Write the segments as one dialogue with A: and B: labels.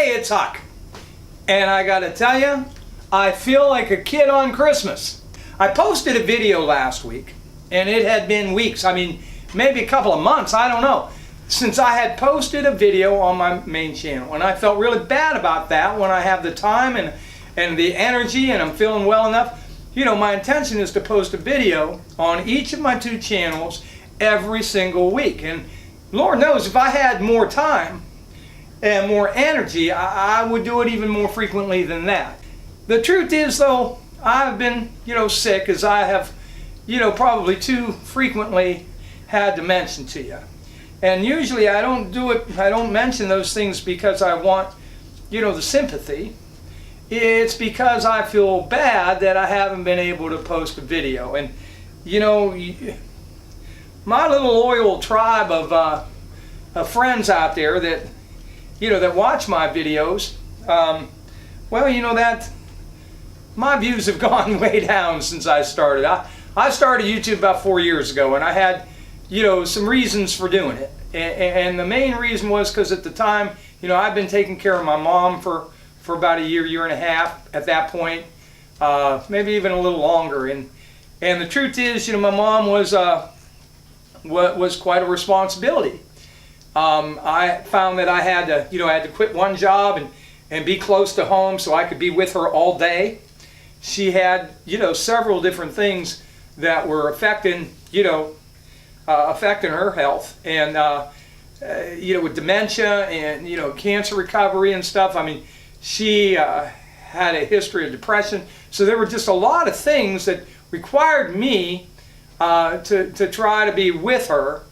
A: Hey, it's Huck. And I gotta tell you, I feel like a kid on Christmas. I posted a video last week, and it had been weeks, maybe a couple of months, I don't know, since I had posted a video on my main channel. And I felt really bad about that when I have the time and the energy and I'm feeling well enough. You know, my intention is to post a video on each of my 2 channels every single week. And Lord knows if I had more time and more energy, I would do it even more frequently than that. The truth is, though, I've been, sick, as I have, probably too frequently had to mention to you. And usually I don't mention those things because I want, the sympathy. It's because I feel bad that I haven't been able to post a video. And, my little loyal tribe of friends out there that, that watch my videos, that my views have gone way down since I started. I started YouTube about 4 years ago, and I had, some reasons for doing it. And the main reason was because at the time, I've been taking care of my mom for about a year and a half at that point, maybe even a little longer. And the truth is, my mom was quite a responsibility. I found that I had to, quit one job and be close to home so I could be with her all day. She had, several different things that were affecting her health, and with dementia and cancer recovery and stuff. She had a history of depression, so there were just a lot of things that required me to try to be with her,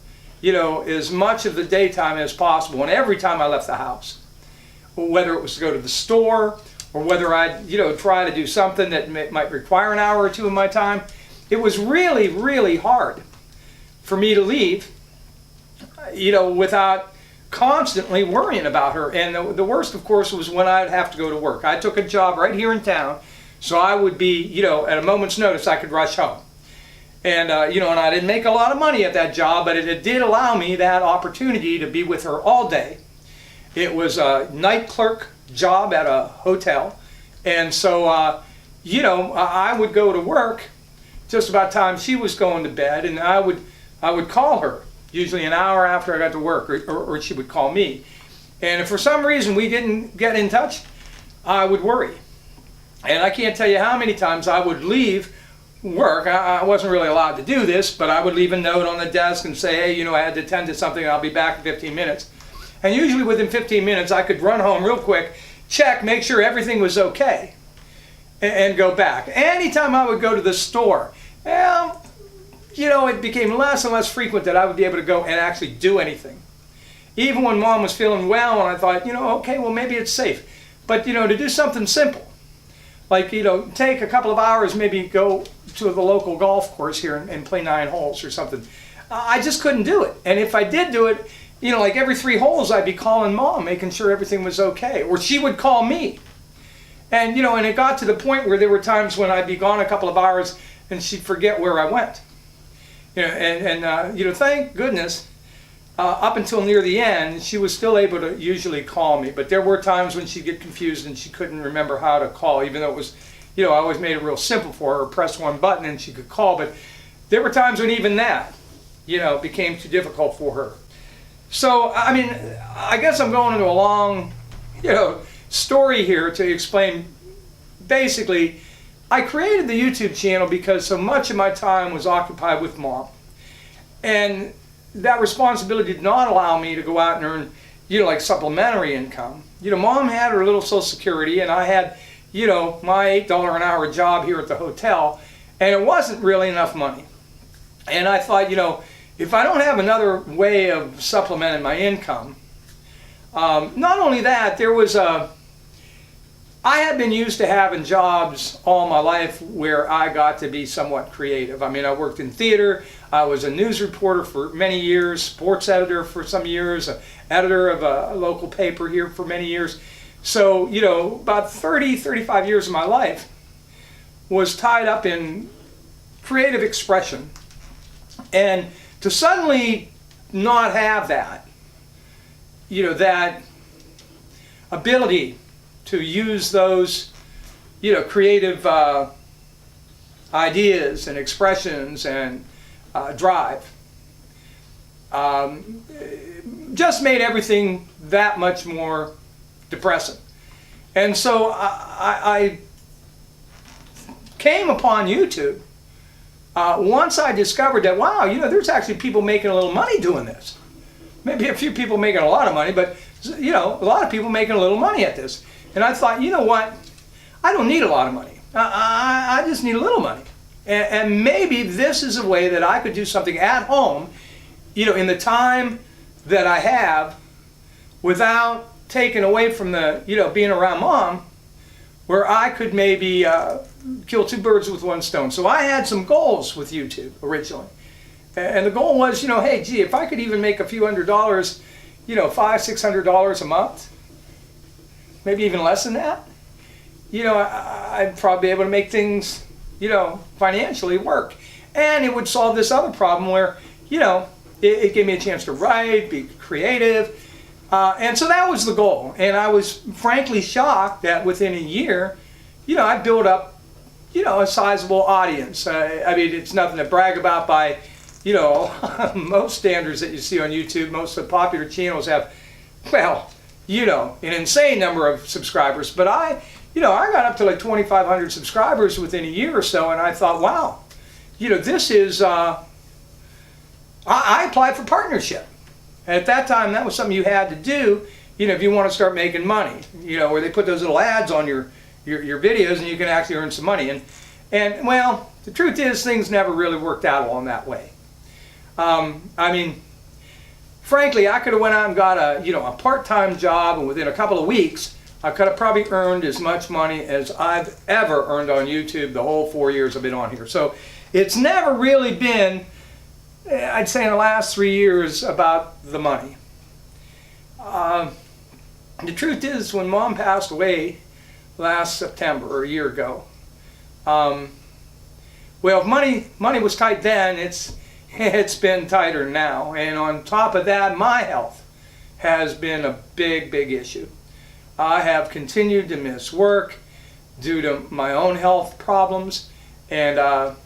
A: as much of the daytime as possible, and every time I left the house, whether it was to go to the store or whether I'd try to do something that might require an hour or 2 of my time. It was really, really hard for me to leave, without constantly worrying about her. And the worst, of course, was when I'd have to go to work. I took a job right here in town, so I would be, at a moment's notice, I could rush home. And, and I didn't make a lot of money at that job, but it did allow me that opportunity to be with her all day. It was a night clerk job at a hotel. And so, I would go to work just about time she was going to bed, and I would call her, usually an hour after I got to work, or she would call me. And if for some reason we didn't get in touch, I would worry. And I can't tell you how many times I would leave work. I wasn't really allowed to do this, but I would leave a note on the desk and say, hey, I had to attend to something, I'll be back in 15 minutes. And usually within 15 minutes I could run home real quick, check, make sure everything was okay, and go back. Anytime I would go to the store, it became less and less frequent that I would be able to go and actually do anything. Even when Mom was feeling well, and I thought, okay, well, maybe it's safe. But, to do something simple, like, take a couple of hours, maybe go to the local golf course here and play 9 holes or something. I just couldn't do it. And if I did do it, like every 3 holes, I'd be calling Mom, making sure everything was okay. Or she would call me. And, and it got to the point where there were times when I'd be gone a couple of hours and she'd forget where I went. Thank goodness, up until near the end, she was still able to usually call me. But there were times when she'd get confused and she couldn't remember how to call, even though it was, I always made it real simple for her, press one button and she could call. But there were times when even that, became too difficult for her. So, I guess I'm going into a long, story here to explain. Basically, I created the YouTube channel because so much of my time was occupied with Mom. And that responsibility did not allow me to go out and earn, like supplementary income. Mom had her little Social Security, and I had, my $8 an hour job here at the hotel, and it wasn't really enough money. And I thought, if I don't have another way of supplementing my income, not only that, I had been used to having jobs all my life where I got to be somewhat creative. I worked in theater, I was a news reporter for many years, sports editor for some years, an editor of a local paper here for many years. So, about 35 years of my life was tied up in creative expression. And to suddenly not have that, that ability to use those, creative ideas and expressions and drive. Just made everything that much more depressing. And so I came upon YouTube once I discovered that, wow, there's actually people making a little money doing this. Maybe a few people making a lot of money, but a lot of people making a little money at this. And I thought, you know what? I don't need a lot of money. I just need a little money. And maybe this is a way that I could do something at home, in the time that I have, without taking away from the, being around Mom, where I could maybe kill two birds with one stone. So I had some goals with YouTube originally. And the goal was, hey, gee, if I could even make a few $100s, $500-600 a month, maybe even less than that, I'd probably be able to make things, financially work. And it would solve this other problem where, it gave me a chance to write, be creative. And so that was the goal. And I was frankly shocked that within a year, I built up, a sizable audience. I mean, it's nothing to brag about by, most standards that you see on YouTube. Most of the popular channels have, well, an insane number of subscribers. But I got up to like 2,500 subscribers within a year or so, and I thought, wow, this is, I applied for partnership. At that time, that was something you had to do, if you want to start making money, where they put those little ads on your videos and you can actually earn some money. And well, the truth is things never really worked out along that way. I mean, frankly, I could have went out and got a part-time job, and within a couple of weeks, I could have probably earned as much money as I've ever earned on YouTube the whole 4 years I've been on here. So it's never really been, I'd say in the last 3 years, about the money. The truth is, when Mom passed away last September, or a year ago, well, if money was tight then, it's been tighter now. And on top of that, my health has been a big issue. I have continued to miss work due to my own health problems, and I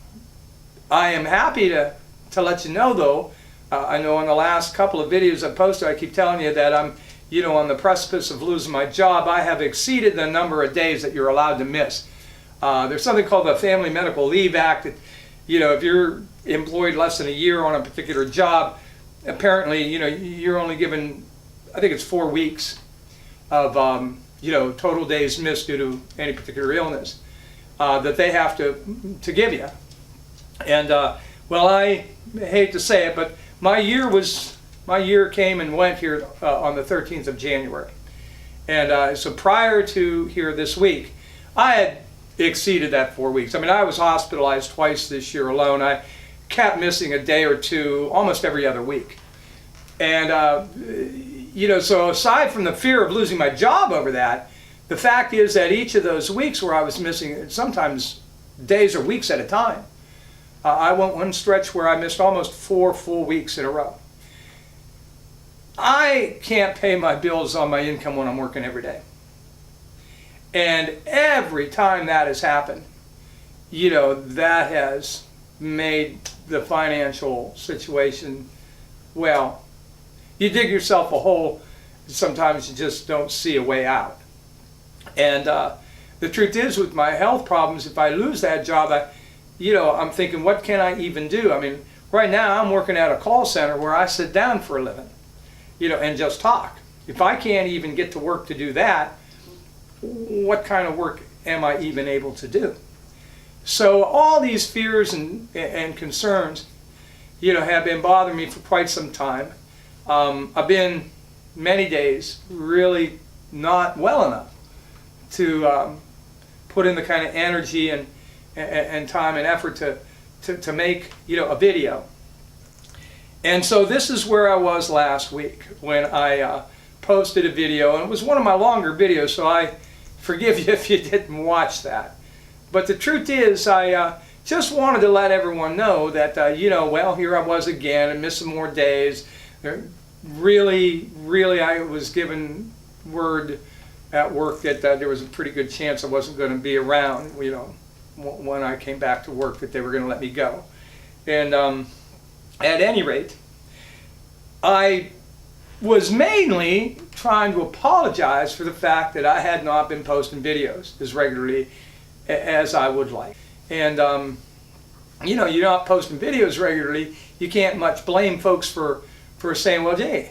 A: am happy to let you know, though, I know in the last couple of videos I posted, I keep telling you that I'm, on the precipice of losing my job. I have exceeded the number of days that you're allowed to miss. There's something called the Family Medical Leave Act. That, if you're employed less than a year on a particular job, apparently, you're only given, I think it's 4 weeks of, total days missed due to any particular illness that they have to give you. And well, I hate to say it, but my year came and went here on the 13th of January. And so prior to here this week, I had exceeded that 4 weeks. I mean, I was hospitalized twice this year alone. I kept missing a day or two almost every other week. And, so aside from the fear of losing my job over that, the fact is that each of those weeks where I was missing, sometimes days or weeks at a time, I went one stretch where I missed almost 4 full weeks in a row. I can't pay my bills on my income when I'm working every day. And every time that has happened, that has made the financial situation, well, you dig yourself a hole, sometimes you just don't see a way out. And the truth is, with my health problems, if I lose that job, I'm thinking, what can I even do? I mean, right now I'm working at a call center where I sit down for a living, and just talk. If I can't even get to work to do that, what kind of work am I even able to do? So all these fears and concerns, have been bothering me for quite some time. I've been many days really not well enough to put in the kind of energy and time and effort to make a video. And so this is where I was last week when I posted a video, and it was one of my longer videos, so I forgive you if you didn't watch that. But the truth is, I just wanted to let everyone know that, well, here I was again and missed some more days. Really, I was given word at work that there was a pretty good chance I wasn't going to be around, you know, when I came back to work, that they were going to let me go. And at any rate, I was mainly trying to apologize for the fact that I had not been posting videos as regularly as I would like. And you know, you're not posting videos regularly, you can't much blame folks for saying, well, gee,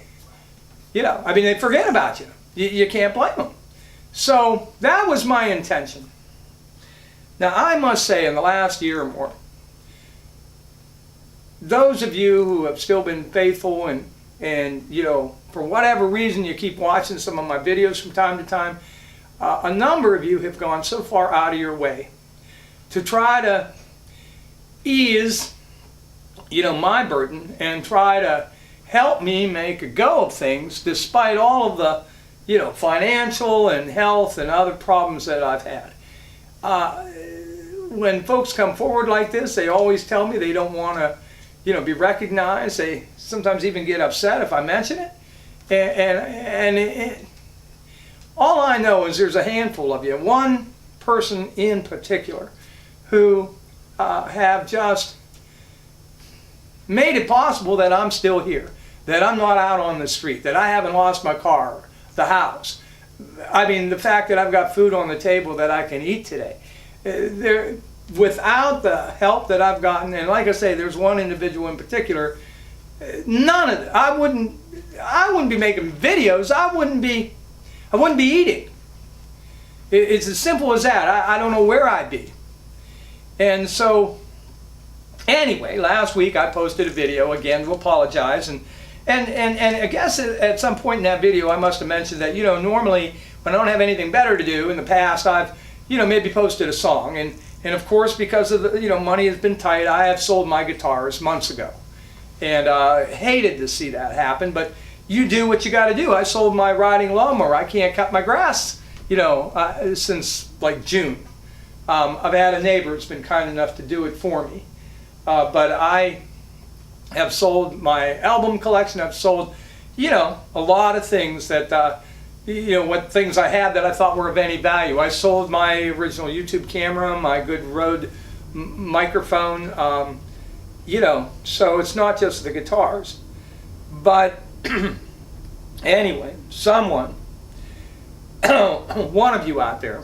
A: you know, I mean, they forget about you. You can't blame them. So that was my intention. Now, I must say, in the last year or more, those of you who have still been faithful and you know, for whatever reason you keep watching some of my videos from time to time, a number of you have gone so far out of your way to try to ease, you know, my burden and try to help me make a go of things despite all of the, you know, financial and health and other problems that I've had. When folks come forward like this, they always tell me they don't want to, you know, be recognized. They sometimes even get upset if I mention it. And all I know is there's a handful of you, one person in particular, who have just made it possible that I'm still here, that I'm not out on the street, that I haven't lost my car, the house. I mean, the fact that I've got food on the table that I can eat today. Without the help that I've gotten, and like I say, there's one individual in particular, none of it. I wouldn't be making videos. I wouldn't be eating. It's as simple as that. I don't know where I'd be. And so, anyway, last week I posted a video again to apologize, and I guess at some point in that video I must have mentioned that, you know, normally when I don't have anything better to do in the past, I've, you know, maybe posted a song, and of course, because of the, you know, money has been tight, I have sold my guitars months ago, and hated to see that happen. But you do what you got to do. I sold my riding lawnmower. I can't cut my grass, you know, since like June. I've had a neighbor who's been kind enough to do it for me, but I have sold my album collection. I've sold, you know, a lot of things that, you know, what things I had that I thought were of any value. I sold my original YouTube camera, my good Rode microphone, you know, so it's not just the guitars. But anyway, someone, one of you out there,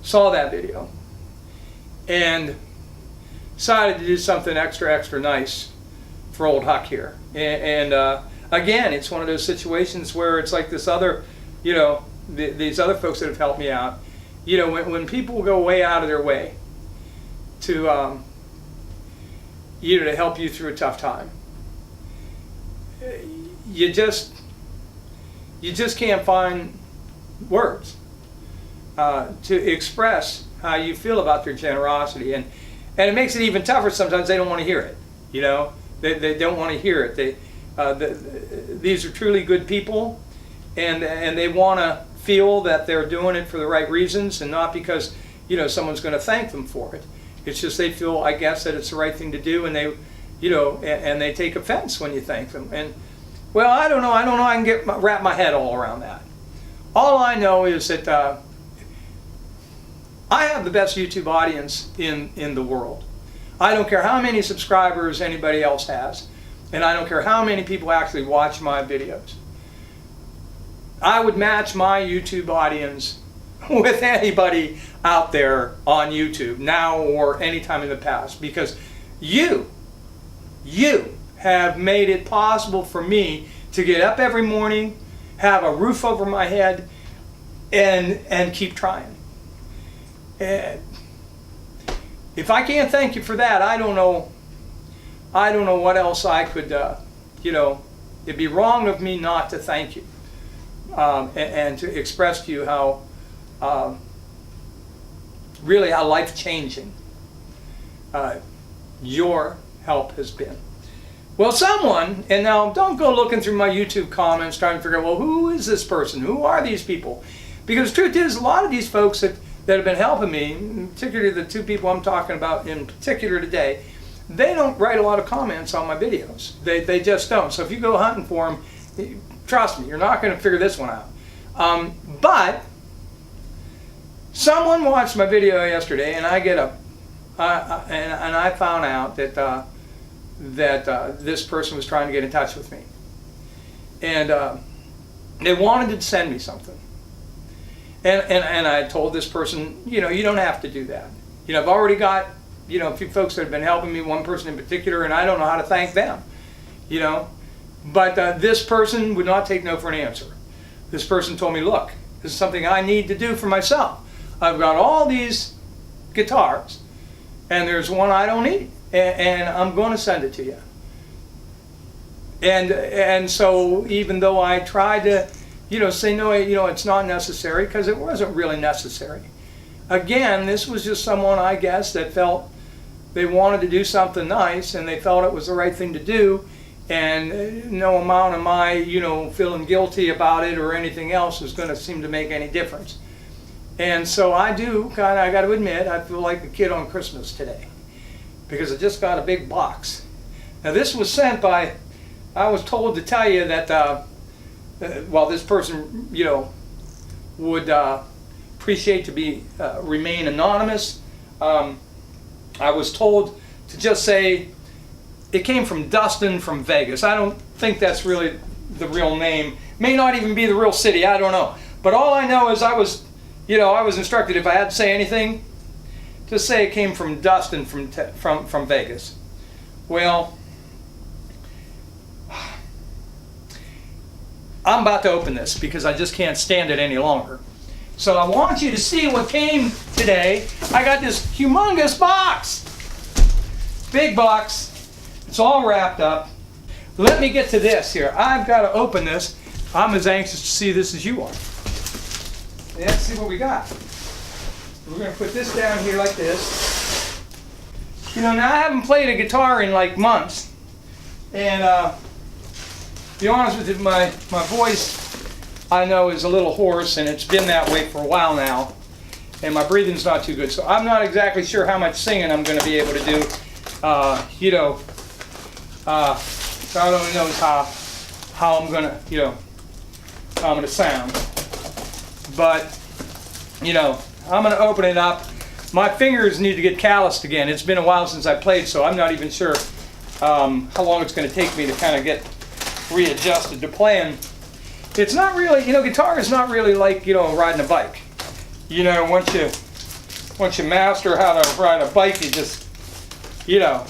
A: saw that video and decided to do something extra nice for old Huck here. And again, it's one of those situations where it's like this other, you know, these other folks that have helped me out. You know, when people go way out of their way to, you know, to help you through a tough time, you just can't find words to express how you feel about their generosity, and it makes it even tougher sometimes. They don't want to hear it, you know. They don't want to hear it. These are truly good people, and they want to feel that they're doing it for the right reasons and not because, you know, someone's going to thank them for it. It's just they feel, I guess, that it's the right thing to do, and they, you know, and they take offense when you thank them. And well, I don't know. I can wrap my head all around that. All I know is that I have the best YouTube audience in the world. I don't care how many subscribers anybody else has, and I don't care how many people actually watch my videos. I would match my YouTube audience with anybody out there on YouTube now or any time in the past, because you have made it possible for me to get up every morning, have a roof over my head, and keep trying. And if I can't thank you for that, I don't know what else I could, you know, it'd be wrong of me not to thank you, and to express to you how, really how life-changing your help has been. Well, someone, and now don't go looking through my YouTube comments trying to figure out, well, who is this person? Who are these people? Because the truth is, a lot of these folks that have been helping me, particularly the two people I'm talking about in particular today, they don't write a lot of comments on my videos. They just don't. So if you go hunting for them, trust me, you're not going to figure this one out. But someone watched my video yesterday, and I get and I found out that this person was trying to get in touch with me, and they wanted to send me something, and I told this person, you know, you don't have to do that. You know, I've already got, you know, a few folks that have been helping me, one person in particular, and I don't know how to thank them, you know. But this person would not take no for an answer. This person told me, look, this is something I need to do for myself. I've got all these guitars, and there's one I don't need, and I'm going to send it to you. And so even though I tried to, you know, say, no, you know, it's not necessary, because it wasn't really necessary. Again, this was just someone, I guess, that felt they wanted to do something nice, and they felt it was the right thing to do, and no amount of my, you know, feeling guilty about it or anything else is going to seem to make any difference. And so I do kind of, I got to admit, I feel like a kid on Christmas today, because I just got a big box. Now this was sent by, I was told to tell you that, well, this person, you know, would appreciate to be remain anonymous. I was told to just say it came from Dustin from Vegas. I don't think that's really the real name. May not even be the real city. I don't know. But all I know is I was instructed if I had to say anything, to say it came from Dustin from Vegas. Well, I'm about to open this because I just can't stand it any longer. So I want you to see what came today. I got this humongous box. Big box. It's all wrapped up. Let me get to this here. I've got to open this. I'm as anxious to see this as you are. Let's see what we got. We're going to put this down here like this. You know, now I haven't played a guitar in like months. And to be honest with you, my voice, I know, is a little hoarse, and it's been that way for a while now. And my breathing's not too good. So I'm not exactly sure how much singing I'm going to be able to do. You know, God only knows how I'm going to, you know, how I'm going to sound. But, you know, I'm going to open it up. My fingers need to get calloused again. It's been a while since I played, so I'm not even sure how long it's going to take me to kind of get readjusted to playing. It's not really, you know, guitar is not really like, you know, riding a bike. You know, once you master how to ride a bike, you just, you know,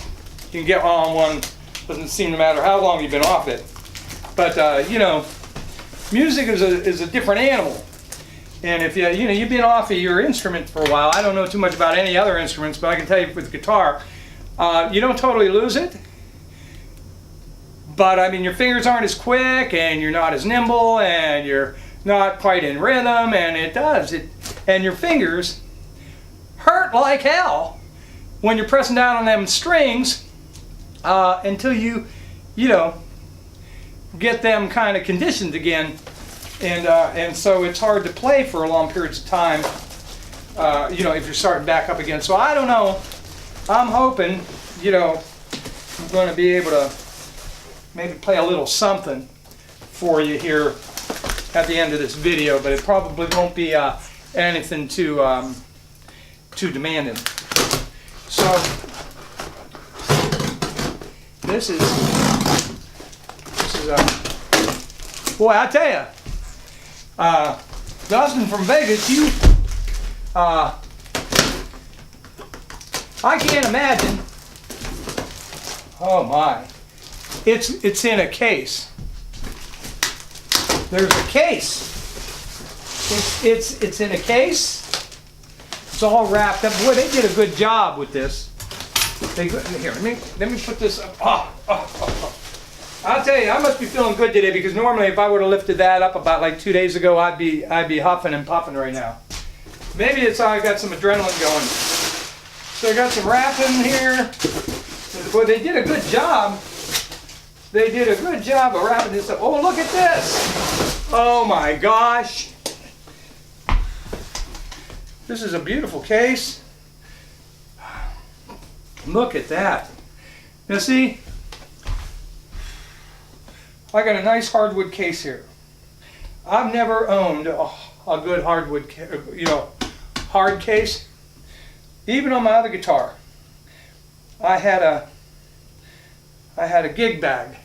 A: you can get on one. Doesn't seem to matter how long you've been off it. But you know, music is a different animal. And if you know, you've been off of your instrument for a while, I don't know too much about any other instruments, but I can tell you with guitar, you don't totally lose it. But I mean, your fingers aren't as quick, and you're not as nimble, and you're not quite in rhythm, and and your fingers hurt like hell when you're pressing down on them strings until you know, get them kind of conditioned again. And so it's hard to play for long periods of time, you know, if you're starting back up again. So I don't know. I'm hoping, you know, I'm going to be able to maybe play a little something for you here at the end of this video, but it probably won't be anything too demanding. So this is boy, I tell you, Dustin from Vegas, you, I can't imagine. Oh my, it's in a case. There's a case. It's in a case. It's all wrapped up. Boy, they did a good job with this. Here, let me put this up. I'll tell you, I must be feeling good today, because normally if I would have lifted that up about like 2 days ago, I'd be huffing and puffing right now. Maybe it's I got some adrenaline going. So I got some wrapping here. Boy, they did a good job. They did a good job of wrapping this up. Oh, look at this. Oh my gosh. This is a beautiful case. Look at that. Now see, I got a nice hardwood case here. I've never owned a good hardwood, hard case. Even on my other guitar, I had a gig bag,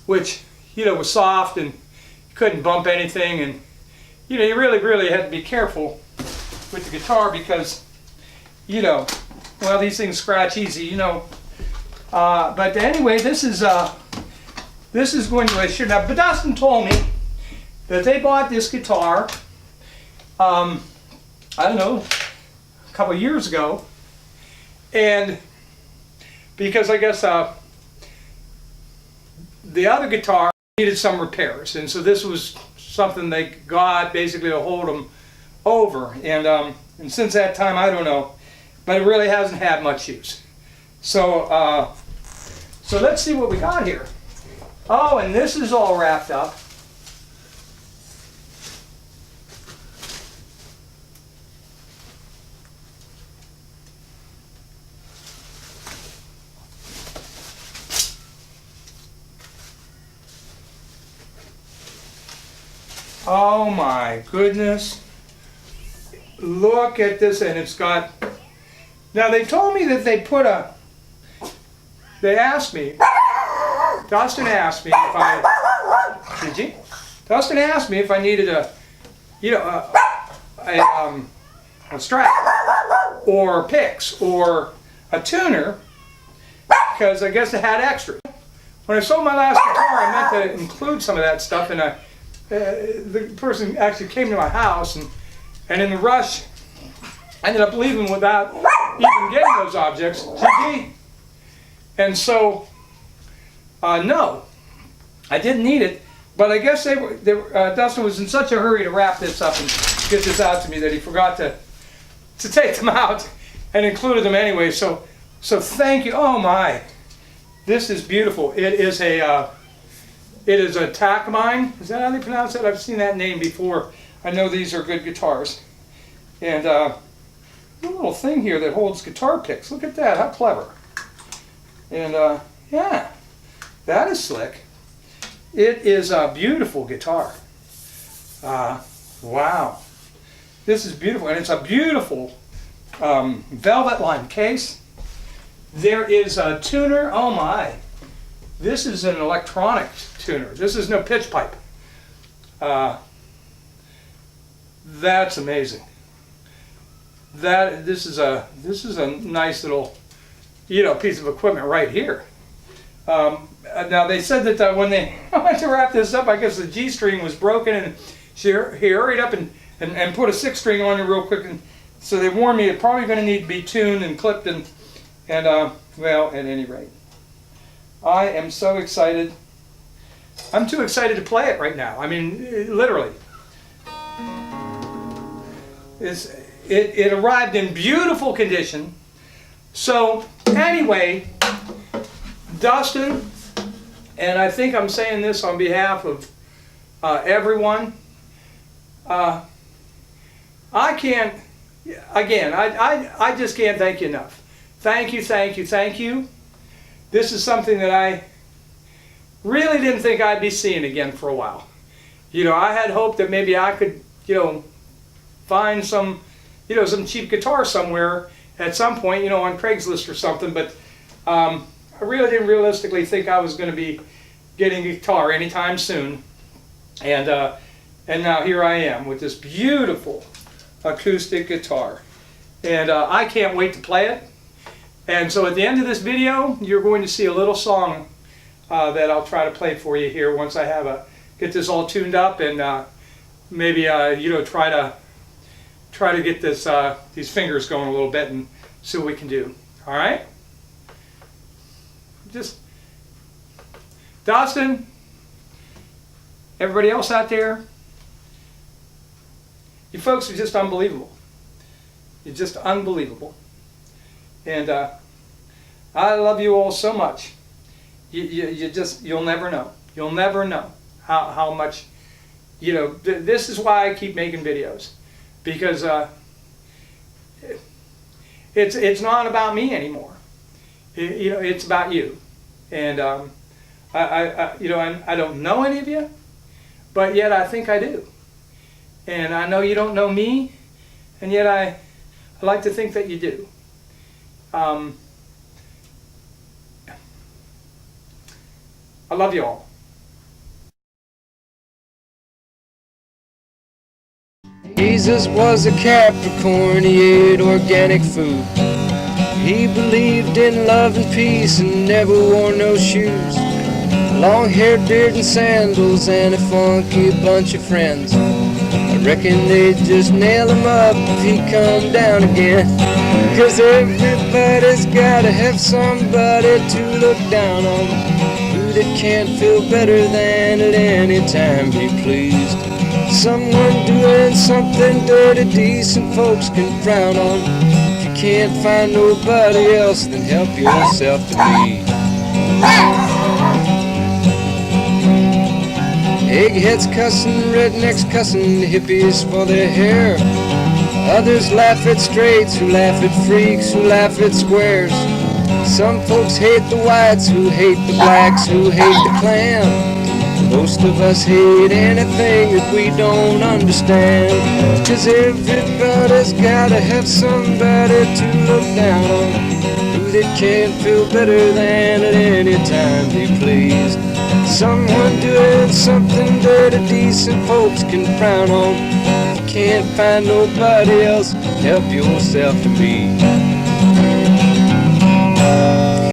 A: which was soft and you couldn't bump anything, and you really had to be careful with the guitar because well, these things scratch easy, But anyway, this is going to, I should have. But Dustin told me that they bought this guitar, I don't know, a couple of years ago, and because I guess the other guitar needed some repairs, and so this was something they got basically to hold them over, and since that time, I don't know, but it really hasn't had much use. So so let's see what we got here. Oh, and this is all wrapped up. Oh my goodness. Look at this, and it's got, now they told me that they put they asked me, Dustin asked me if Dustin asked me if I needed a strap or picks or a tuner, because I guess it had extras. When I sold my last guitar, I meant to include some of that stuff, and the person actually came to my house, and in the rush, I ended up leaving without even getting those objects. GG. And so, no, I didn't need it, but I guess Dustin was in such a hurry to wrap this up and get this out to me that he forgot to take them out and included them anyway. So thank you. Oh my, this is beautiful. It is a Takamine. Is that how they pronounce it? I've seen that name before. I know these are good guitars. And a little thing here that holds guitar picks. Look at that, how clever. And yeah, that is slick. It is a beautiful guitar. Wow. This is beautiful, and it's a beautiful velvet lined case. There is a tuner. Oh my. This is an electronic tuner. This is no pitch pipe. That's amazing. This is a nice little piece of equipment right here. Now they said that when they went to wrap this up, I guess the G string was broken, and he hurried up and put a 6-string on it real quick, and so they warned me it's probably going to need to be tuned and clipped, and well, at any rate, I am so excited. I'm too excited to play it right now. I mean, literally. It arrived in beautiful condition. So anyway, Dustin, and I think I'm saying this on behalf of everyone, I can't, again, I just can't thank you enough. Thank you, thank you, thank you. This is something that I really didn't think I'd be seeing again for a while. I had hoped that maybe I could, find some, some cheap guitar somewhere at some point, on Craigslist or something, but I really didn't realistically think I was going to be getting a guitar anytime soon. And now here I am with this beautiful acoustic guitar. And I can't wait to play it. And so at the end of this video, you're going to see a little song that I'll try to play for you here once I get this all tuned up, and maybe try to get these fingers going a little bit and see what we can do. All right? Just Dustin, everybody else out there, you folks are just unbelievable. You're just unbelievable. And I love you all so much. You'll never know. You'll never know how much, this is why I keep making videos. Because it's not about me anymore. It's about you. And I don't know any of you, but yet I think I do. And I know you don't know me, and yet I like to think that you do. I love you all.
B: Jesus was a Capricorn, he ate organic food. He believed in love and peace and never wore no shoes. Long hair, beard and sandals and a funky bunch of friends. I reckon they'd just nail him up if he come down again. 'Cause everybody's gotta have somebody to look down on, who they can't feel better than at any time be pleased. Someone doing something dirty decent folks can frown on. If you can't find nobody else, then help yourself to me. Eggheads cussing, rednecks cussing, hippies for their hair. Others laugh at straights, who laugh at freaks, who laugh at squares. Some folks hate the whites, who hate the blacks, who hate the Klan. Most of us hate anything that we don't understand. 'Cause everybody's gotta have somebody to look down on, who they can't feel better than at any time be pleased. Someone doing something dirty decent folks can frown on. If you can't find nobody else, help yourself to me.